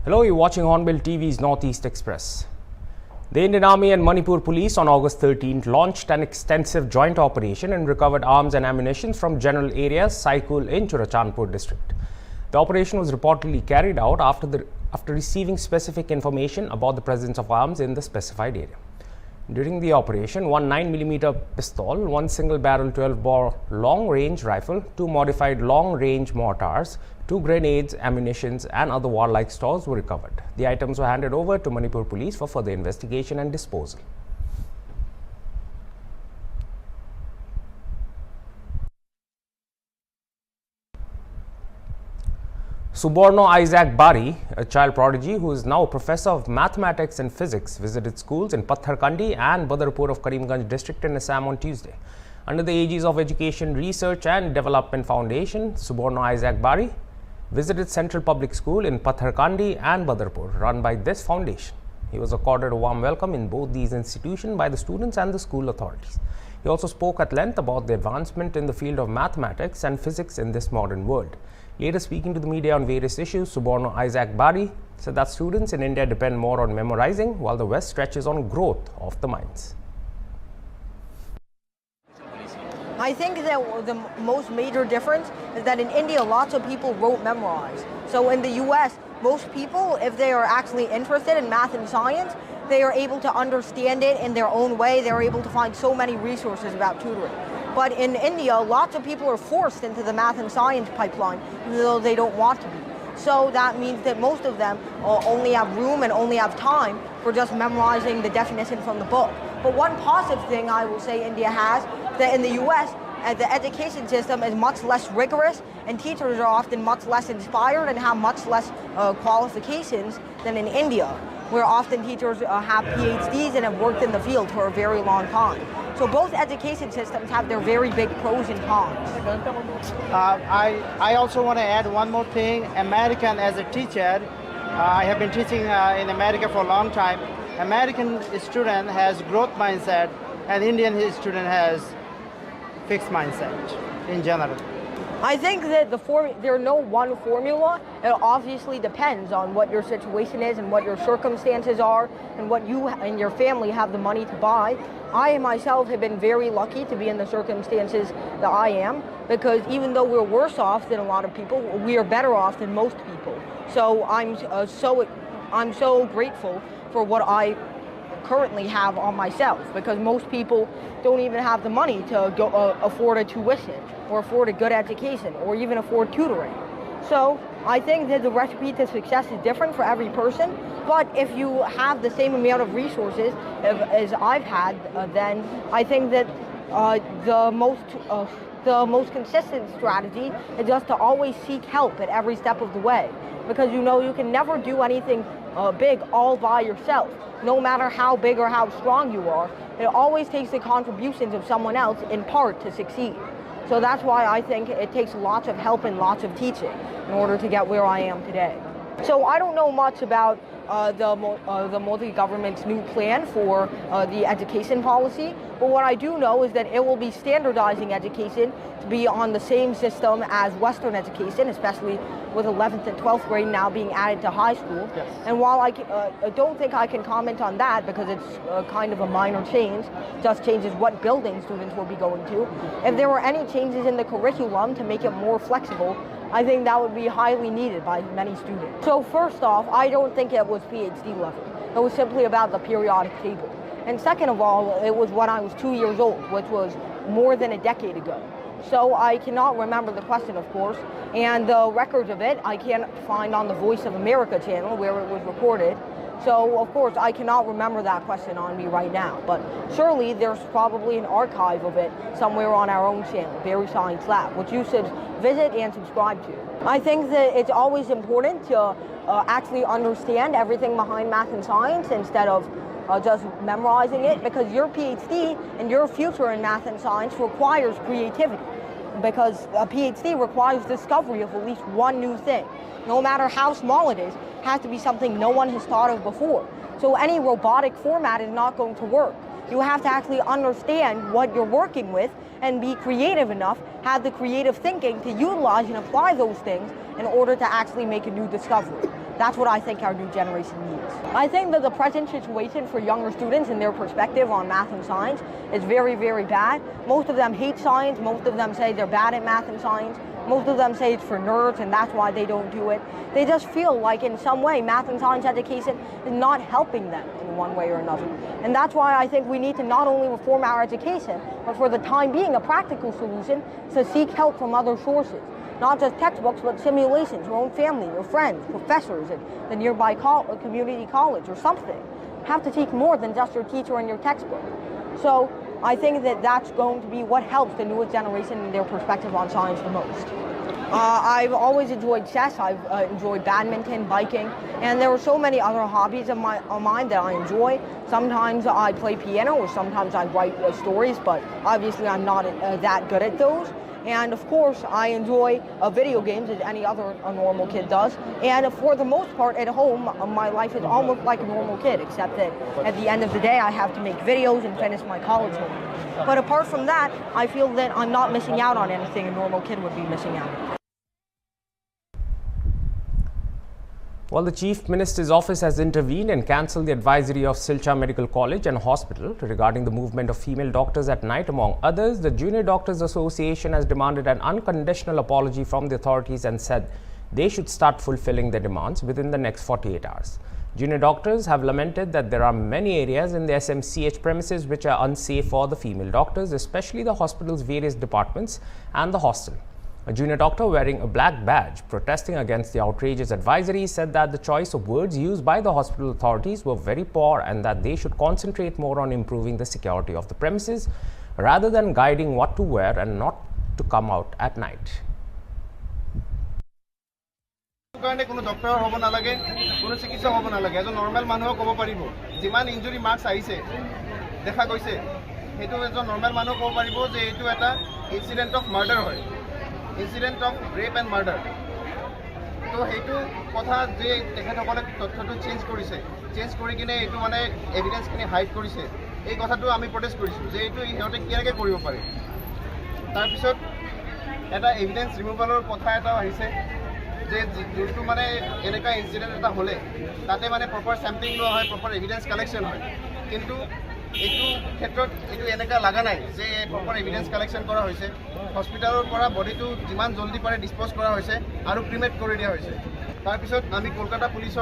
Hello, you're watching Hornbill TV's Northeast Express. The Indian Army and Manipur Police on August 13th launched an extensive joint operation and recovered arms and ammunition from general areas Saikul in Churachandpur district. The operation was reportedly carried out after receiving specific information about the presence of arms in the specified area. During the operation, one 9mm pistol, one single-barrel 12-bore long-range rifle, two modified long-range mortars, two grenades, ammunitions, and other warlike stores were recovered. The items were handed over to Manipur Police for further investigation and disposal. Suborno Isaac Bari, a child prodigy who is now a professor of mathematics and physics, visited schools in Patharkandi and Badarpur of Karimganj district in Assam on Tuesday. Under the aegis of Education Research and Development Foundation, Suborno Isaac Bari visited Central Public School in Patharkandi and Badarpur, run by this foundation. He was accorded a warm welcome in both these institutions by the students and the school authorities. He also spoke at length about the advancement in the field of mathematics and physics in this modern world. Later speaking to the media on various issues, Suborno Isaac Bari said that students in India depend more on memorizing, while the West stretches on growth of the minds. I think that the most major difference is that in India, lots of people wrote memorize. So in the US, most people, if they are actually interested in math and science, they are able to understand it in their own way. They're able to find so many resources about tutoring. But in India, lots of people are forced into the math and science pipeline, even though they don't want to be. So that means that most of them only have room and only have time for just memorizing the definition from the book. But one positive thing I will say India has, that in the US, the education system is much less rigorous and teachers are often much less inspired and have much less qualifications than in India, where often teachers have PhDs and have worked in the field for a very long time. So both education systems have their very big pros and cons. I also want to add one more thing. American as a teacher, I have been teaching in America for a long time. American student has growth mindset and Indian student has fixed mindset in general. I think that there's no one formula. It obviously depends on what your situation is and what your circumstances are and what you and your family have the money to buy. I myself have been very lucky to be in the circumstances that I am, because even though we're worse off than a lot of people, we are better off than most people. So I'm so grateful for what I currently have on myself, because most people don't even have the money to go afford a tuition or afford a good education or even afford tutoring. So I think that the recipe to success is different for every person, but if you have the same amount of resources as I've had, then I think that the most consistent strategy is just to always seek help at every step of the way, because you know you can never do anything big all by yourself. No matter how big or how strong you are, it always takes the contributions of someone else in part to succeed. So that's why I think it takes lots of help and lots of teaching in order to get where I am today. So I don't know much about the multi-government's new plan for the education policy, but what I do know is that it will be standardizing education to be on the same system as Western education, especially with 11th and 12th grade now being added to high school. Yes. And while I don't think I can comment on that because it's kind of a minor change, just changes what building students will be going to. If there were any changes in the curriculum to make it more flexible, I think that would be highly needed by many students. So first off, I don't think it was PhD level. It was simply about the periodic table. And second of all, it was when I was 2 years old, which was more than a decade ago. So I cannot remember the question, of course, and the records of it I can't find on the Voice of America channel where it was recorded. So, of course, I cannot remember that question on me right now, but surely there's probably an archive of it somewhere on our own channel, Bari Science Lab, which you should visit and subscribe to. I think that it's always important to actually understand everything behind math and science instead of just memorizing it, because your PhD and your future in math and science requires creativity, because a PhD requires discovery of at least one new thing. No matter how small it is, has to be something no one has thought of before. So any robotic format is not going to work. You have to actually understand what you're working with and be creative enough, have the creative thinking to utilize and apply those things in order to actually make a new discovery. That's what I think our new generation needs. I think that the present situation for younger students and their perspective on math and science is very, very bad. Most of them hate science. Most of them say they're bad at math and science. Most of them say it's for nerds and that's why they don't do it. They just feel like in some way math and science education is not helping them in one way or another. And that's why I think we need to not only reform our education, but for the time being a practical solution to seek help from other sources. Not just textbooks, but simulations, your own family, your friends, professors, and the nearby community college or something. Have to seek more than just your teacher and your textbook. So I think that that's going to be what helps the newest generation in their perspective on science the most. I've always enjoyed chess, I've enjoyed badminton, biking, and there are so many other hobbies of mine that I enjoy. Sometimes I play piano or sometimes I write stories, but obviously I'm not that good at those. And of course, I enjoy video games as any other normal kid does. And for the most part at home, my life is almost like a normal kid, except that at the end of the day, I have to make videos and finish my college homework. But apart from that, I feel that I'm not missing out on anything a normal kid would be missing out on. Well, the Chief Minister's office has intervened and cancelled the advisory of Silchar Medical College and Hospital regarding the movement of female doctors at night. Among others, the Junior Doctors Association has demanded an unconditional apology from the authorities and said they should start fulfilling their demands within the next 48 hours. Junior doctors have lamented that there are many areas in the SMCH premises which are unsafe for the female doctors, especially the hospital's various departments and the hostel. A junior doctor wearing a black badge protesting against the outrageous advisory said that the choice of words used by the hospital authorities were very poor and that they should concentrate more on improving the security of the premises rather than guiding what to wear and not to come out at night. কোনো doctor হ'ব নালাগে, কোনো চিকিৎসক হ'ব নালাগে, এজন normal মানুহক ক'ব পাৰিব যিমান ইনজুৰি মাৰ্কছ আহিছে দেখা গৈছে সেইটো এজন নৰ্মেল মানুহক ক'ব পাৰিব যে এইটো এটা ইনসিডেন্ট অফ মাৰ্ডাৰ হয়, incident of rape and murder. তো সেইটো কথা যে তেখেতসকলে তথ্যটো চেঞ্জ কৰিছে, চেঞ্জ কৰি কিনে এইটো মানে এভিডেন্সখিনি হাইড কৰিছে, এই কথাটো আমি প্ৰটেষ্ট কৰিছোঁ যে এইটো সিহঁতে কেনেকৈ কৰিব পাৰে। তাৰপিছত এটা এভিডেন্স ৰিমুভেলৰ কথা এটাও আহিছে যে যোনটো মানে এনেকুৱা ইনসিডেন্ট এটা হ'লে তাতে মানে প্ৰপাৰ চেম্পলিং লোৱা হয়, প্ৰপাৰ এভিডেন্স কালেকশ্যন হয়, কিন্তু এইটো ক্ষেত্ৰত এইটো এনেকুৱা লগা নাই যে প্ৰপাৰ এভিডেন্স কালেকশ্যন কৰা হৈছে। হস্পিটেলৰ পৰা বডিটো যিমান জলদি পাৰে ডিছপ'জ কৰা হৈছে আৰু ক্ৰিমেট কৰি দিয়া হৈছে। তাৰপিছত আমি কলকাতা পুলিচ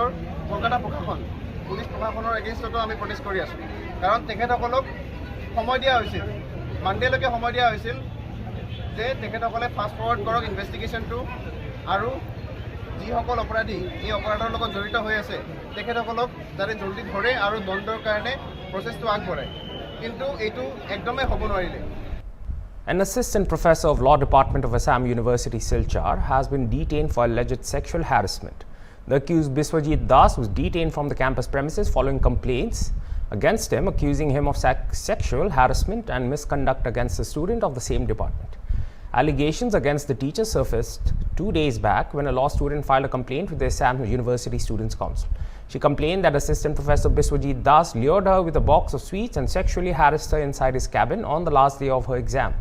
প্ৰশাসনৰ এগেইনষ্টতো আমি প্ৰটেষ্ট কৰি আছোঁ, কাৰণ তেখেতসকলক সময় দিয়া হৈছিল, মানডেলৈকে সময় দিয়া হৈছিল যে তেখেতসকলে ফাষ্ট ফৰৱাৰ্ড কৰক ইনভেষ্টিগেশ্যনটো আৰু যিসকল অপৰাধী এই অপৰাধৰ লগত জড়িত হৈ আছে তেখেতসকলক যাতে জলদি ধৰে আৰু দণ্ডৰ কাৰণে প্ৰচেছটো আগবঢ়ায়, কিন্তু এইটো একদমেই হ'ব নোৱাৰিলে। An assistant professor of law department of Assam University, Silchar, has been detained for alleged sexual harassment. The accused Biswajit Das was detained from the campus premises following complaints against him, accusing him of sexual harassment and misconduct against a student of the same department. Allegations against the teacher surfaced 2 days back when a law student filed a complaint with the Assam University Students' Council. She complained that Assistant Professor Biswajit Das lured her with a box of sweets and sexually harassed her inside his cabin on the last day of her exam.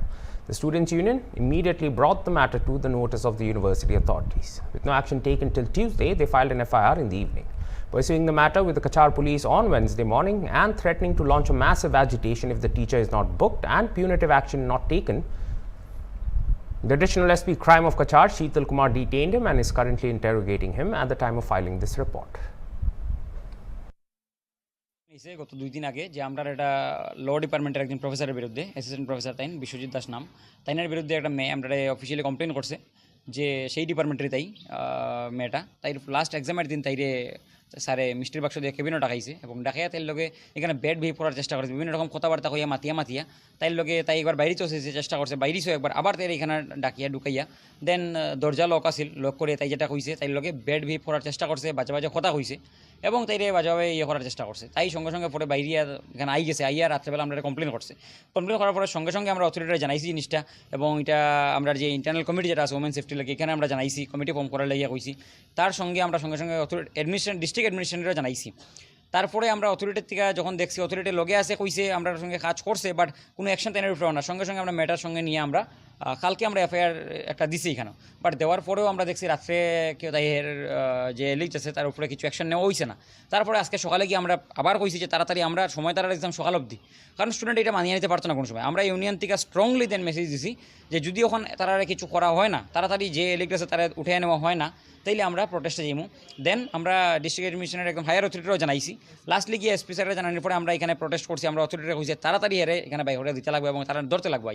The Students' Union immediately brought the matter to the notice of the university authorities. With no action taken till Tuesday, they filed an FIR in the evening. Pursuing the matter with the Kachar police on Wednesday morning and threatening to launch a massive agitation if the teacher is not booked and punitive action not taken, the additional SP crime of Kachar, Sheetal Kumar, detained him and is currently interrogating him at the time of filing this report. গত 2 দিন আগে যে আমরা একটা ল ডিপার্টমেন্টের একজন প্রফেসরের বিরুদ্ধে অ্যাসিস্ট্যান্ট প্রফেসর তাইন বিশ্বজিৎ দাস নাম তাইনের বিরুদ্ধে একটা মেয়ে আমরা অফিসিয়ালি কমপ্লেন করছে যে সেই ডিপার্টমেন্টেরই তাই মেয়েটা তাই লাস্ট এক্সামের দিন তাইরে স্যারে মিষ্টির বাক্স দিয়ে কেবিনও ডাকাইছে এবং ডাকাইয়া তাইর লগে এখানে ব্যাড বিহেভ করার চেষ্টা করছে, বিভিন্ন রকম কথাবার্তা কইয়া মাতিয়া তাইর লগে তাই একবার বাইরে চলছে চেষ্টা করছে, বাইরেছেও একবার, আবার তাই এখানে ডাকিয়া ঢুকাইয়া দেন দরজা লক আসিল, লক করে তাই যেটা কইছে তাইর লগে ব্যাড বিহেভ করার চেষ্টা করছে, বাজে কথা কইছে এবং তাইরে বাজেভাবে করার চেষ্টা করছে। তাই সঙ্গে সঙ্গে পরে বাইরে এখানে গেছে, আইয়া রাত্রেবেলা আমরা কমপ্লেন করছে। কমপ্লেন করার পরে সঙ্গে সঙ্গে আমরা অথরিটিরা জানাইছি জিনিসটা এবং এটা আমরা যে ইন্টারনাল কমিটি যেটা আছে ওমেন সেফটি লাগে এখানে আমরা জানাইছি, কমিটি ফর্ম করার লাগিয়া কইছি। তার সঙ্গে আমরা সঙ্গে সঙ্গে ডিস্ট্রিক্ট অ্যাডমিনিস্ট্রেটরও জানাইছি। তারপরে আমরা অথরিটির থেকে যখন দেখছি অথরিটির লগে আছে কইছে আমরা সঙ্গে কাজ করছে, বাট কোনো অ্যাকশন তাইনের উপরে না, সঙ্গে সঙ্গে আমরা ম্যাটার সঙ্গে নিয়ে আমরা কালকে আমরা এফআইআর একটা দিছি এখানে, বাট দেওয়ার পরেও আমরা দেখছি রাত্রে কেউ তাইয়ের যে লিস্ট আছে তার উপরে কিছু অ্যাকশন নেওয়া হয়েছে না। তারপরে আজকে সকালে গিয়ে আমরা আবার কইছি যে তাড়াতাড়ি আমরা সময় তারা এক্সাম সকাল অবধি, কারণ স্টুডেন্ট এটা মানিয়ে নিতে পারতো না কোনো সময়। আমরা ইউনিয়ন থেকে স্ট্রংলি দেন মেসেজ দিছি যে যদি ওখানে তারা কিছু করা হয় না, তাড়াতাড়ি যে লিস্ট আছে তারা উঠে নেওয়া হয় না, তাইলে আমরা প্রোটেস্টে যাইমু। দেন আমরা ডিস্ট্রিক্ট অ্যাডমিনিস্ট্রেশনের একদম হায়ার অথরিটিরও জানাইছি। লাস্টলি গিয়ে এসপি স্যারের জানানোর পরে আমরা এখানে প্রোটেস্ট করছি। আমরা অথরিটিরা কইছে তাড়াতাড়ি হেরে এখানে বাইরে দিতে লাগবে এবং তারা ধরতে লাগবে।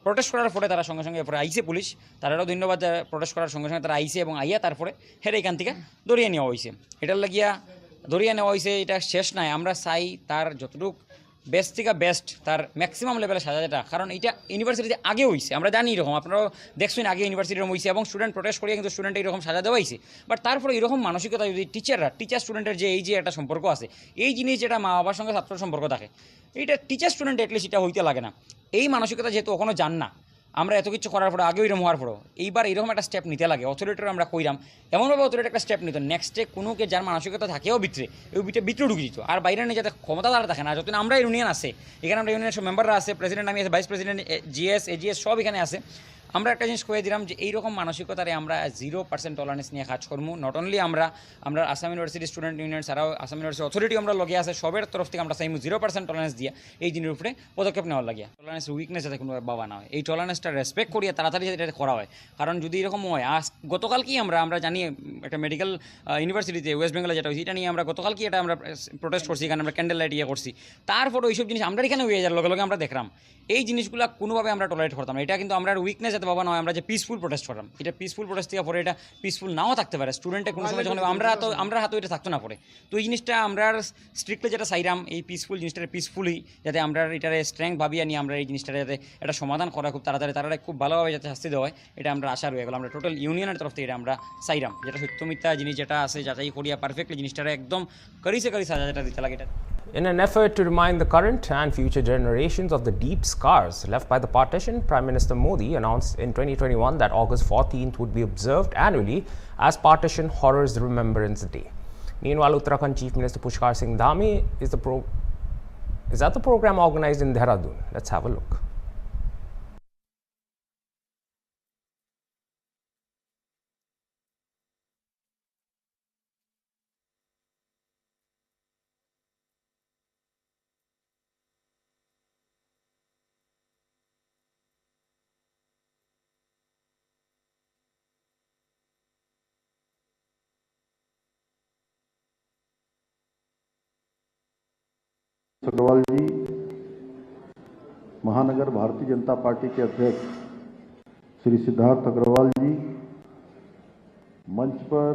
প্রোটেস্ট করার পরে তারা সঙ্গে সঙ্গে এরপরে আইসে পুলিশ, তারাও ধন্যবাদ। প্রোটেস্ট করার সঙ্গে সঙ্গে তারা আইসে এবং আইয়া তারপরে হেরে এখান থেকে ধরিয়ে নেওয়া হয়েছে। এটার লাগিয়া ধরিয়ে নেওয়া হয়েছে, এটা শেষ নাই। আমরা চাই তার যতটুকু বেস্ট থেকে বেস্ট, তার ম্যাক্সিমাম লেভেলে সাজাটা, কারণ এটা ইউনিভার্সিটিতে আগে হয়েছে, আমরা জানি এরকম, আপনারাও দেখছেন আগে ইউনিভার্সিটির হয়েছে এবং স্টুডেন্ট প্রোটেস্ট করিয়ে কিন্তু স্টুডেন্ট এরকম সাজা দেওয়া হয়েছে। বাট তারপরে এরকম মানসিকতা যদি টিচার স্টুডেন্টের যে এই যে একটা সম্পর্ক আছে, এই জিনিস যেটা মা বাবার সঙ্গে ছাত্র সম্পর্ক থাকে, এইটা টিচার স্টুডেন্ট এটলিস্ট এটা হইতে লাগে না। এই মানসিকতা যেহেতু এখনও জান না, আমরা এত কিছু করার পরে আগেও এরকম হওয়ার পরেও এইবার এরকম একটা স্টেপ নিতে লাগে। অথরিটির আমরা কইরাম এমনভাবে অথরিটি একটা স্টেপ নিত, নেক্সটে কোনোকে যার মানসিকতা থাকেও ভিতরে ওই ভিতরে ঢুকে দিত, আর বাইরে নিয়ে যাতে ক্ষমতা তারা থাকে না। যতদিন আমরা ইউনিয়ন আছে, এখানে আমরা ইউনিয়নের সব মেম্বাররা আছে, প্রেসিডেন্ট আমি আছে, ভাইস প্রেসিডেন্ট, জিএস, এজিএস সব এখানে আছে। আমরা একটা জিনিস কয়ে দিলাম যে এইরকম মানসিকতারে আমরা 0% টলারেন্স নিয়ে কাজ করবো। নট অনলি আমরা আসাম ইউনিভার্সিটি স্টুডেন্ট ইউনিয়ন ছাড়াও আসাম ইউনিভার্সিটি অথরিটি আমরা লগে আছে, সবের তরফ থেকে আমরা চাইমু 0% টলারেন্স দিয়ে এই জিনিসের উপরে পদক্ষেপ নেওয়ার লাগিয়া। টলারেন্স উইকনেস যাতে কোনো বাবা না হয়, এই টলারেন্সটা রেসপেক্ট করিয়ে তাড়াতাড়ি যাতে করা হয়। কারণ যদি এরকম হয়, গতকালকেই আমরা জানি একটা মেডিকেল ইউনিভার্সিটিতে ওয়েস্ট বেঙ্গলে যেটা হয়েছে, এটা নিয়ে আমরা গতকালকে এটা আমরা প্রোটেস্ট করছি, এখানে আমরা ক্যান্ডেল লাইট করছি। তারপরে ওইসব জিনিস আমরা এখানে হয়ে যাওয়ার লগে লগে আমরা দেখলাম এই জিনিসগুলো কোনোভাবে আমরা টলারেট করতাম না। এটা কিন্তু আমরা উইকনেস যাতে বাবা নয়, আমরা যে পিসফুল প্রোটেস্ট করলাম, এটা পিসফুল প্রোটেস্ট থেকে পরে এটা পিসফুল নাও থাকতে পারে। স্টুডেন্টে কোনো সময় যখন আমরা হাতে এটা থাকতো না পরে, তো এই জিনিসটা আমরা স্ট্রিক্টলি যেটা চাইলাম, এই পিসফুল জিনিসটা পিসফুলি যাতে আমরা এটার স্ট্রেংথ ভাবিয়ে নিয়ে আমরা এই জিনিসটা যাতে এটা সমাধান করা খুব তাড়াতাড়ি, তারা খুব ভালোভাবে যাতে শাস্তি দেওয়া হয়, এটা আমরা আশা রয়ে গেল। আমরা টোটাল ইউনিয়নের তরফ থেকে এটা আমরা চাইলাম, যেটা সত্যমিথ্যা জিনিস যেটা আছে যাচাই করিয়া পারফেক্টলি জিনিসটা একদম করি সাজা যেটা দিতে লাগে এটা। In an effort to remind the current and future generations of the deep scars left by the partition, Prime Minister Modi announced in 2021 that August 14th would be observed annually as Partition Horrors Remembrance Day. Meanwhile, Uttarakhand Chief Minister Pushkar Singh Dhami is at the program organized in Dehradun. Let's have a look. Agarwal जी, महानगर Bharatiya Janata party के अध्यक्ष श्री सिद्धार्थ अग्रवाल जी, मंच पर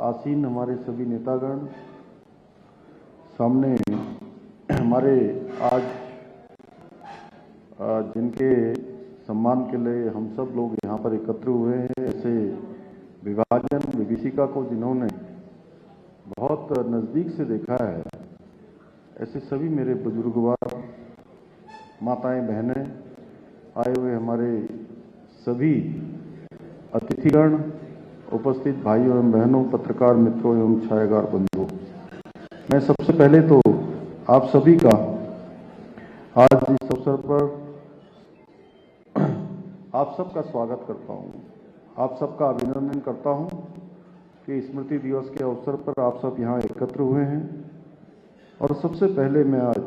आसीन हमारे सभी नेतागण, सामने हमारे आज जिनके सम्मान के लिए हम सब लोग यहाँ पर एकत्र हुए हैं, ऐसे विभाजन विभीषिका को जिन्होंने बहुत नज़दीक से देखा है, ऐसे सभी मेरे बुजुर्गवार माताएं बहनें, आए हुए हमारे सभी अतिथिगण, उपस्थित भाइयों एवं बहनों, पत्रकार मित्रों एवं छायागार बंधुओं, मैं सबसे पहले तो आप सभी का आज इस अवसर पर आप सबका स्वागत करता हूं, आप सबका अभिनंदन करता हूं कि स्मृति दिवस के अवसर पर आप सब यहां एकत्र हुए हैं। और सबसे पहले मैं आज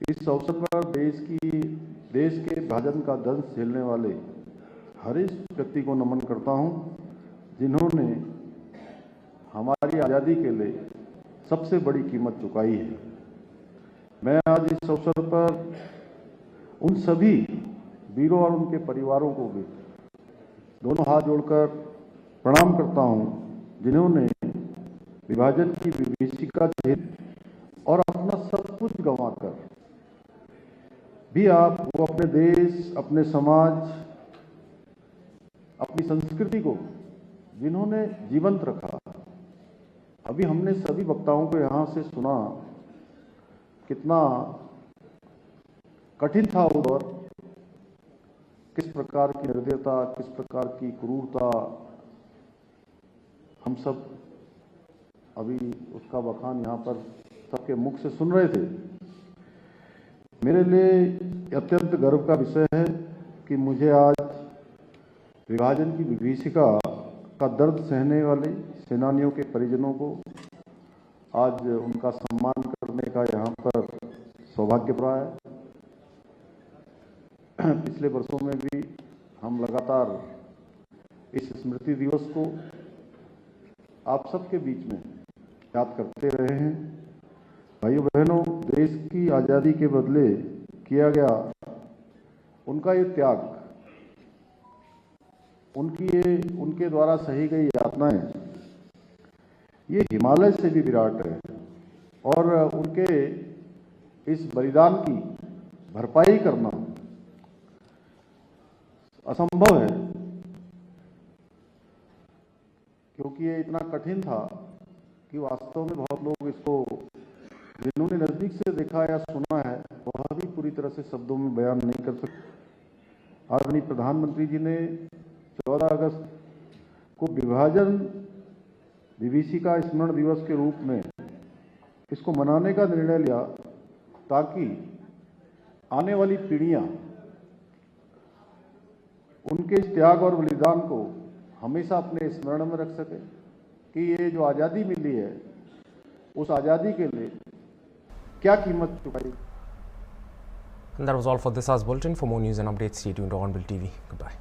इस अवसर पर देश के विभाजन का दंश झेलने वाले हर इस व्यक्ति को नमन करता हूं, जिन्होंने हमारी आज़ादी के लिए सबसे बड़ी कीमत चुकाई है। मैं आज इस अवसर पर उन सभी वीरों और उनके परिवारों को भी दोनों हाथ जोड़कर प्रणाम करता हूं, जिन्होंने विभाजन की विभीषिका झेल और अपना सब कुछ गंवाकर भी वो अपने देश, अपने समाज, अपनी संस्कृति को जिन्होंने जीवंत रखा। अभी हमने सभी वक्ताओं को यहाँ से सुना, कितना कठिन था वो दौर, किस प्रकार की निर्दयता, किस प्रकार की क्रूरता, हम सब अभी उसका बखान यहाँ पर सबके मुख से सुन रहे थे। मेरे लिए अत्यंत गर्व का विषय है कि मुझे आज विभाजन की विभीषिका का दर्द सहने वाले सेनानियों के परिजनों को आज उनका सम्मान करने का यहाँ पर सौभाग्य प्राप्त है। पिछले वर्षों में भी हम लगातार इस स्मृति दिवस को आप सबके बीच में याद करते रहे हैं। भाइयों बहनों, देश की आज़ादी के बदले किया गया उनका ये त्याग, उनके द्वारा सही गई यातनाएं, ये हिमालय से भी विराट है और उनके इस बलिदान की भरपाई करना असंभव है, क्योंकि ये इतना कठिन था कि वास्तव में बहुत लोग इसको, जिन्होंने नज़दीक से देखा या सुना है, वह भी पूरी तरह से शब्दों में बयान नहीं कर सकते। आदरणीय प्रधानमंत्री जी ने 14 अगस्त को विभाजन विभीषिका स्मरण दिवस के रूप में इसको मनाने का निर्णय लिया, ताकि आने वाली पीढ़ियां उनके इस त्याग और बलिदान को हमेशा अपने स्मरण में रख सके कि ये जो आज़ादी मिली है, उस आज़ादी के लिए क्या कीमत चुकाई। And that was all for this hour's bulletin. For more news and updates, stay tuned to Hornbill TV. Goodbye.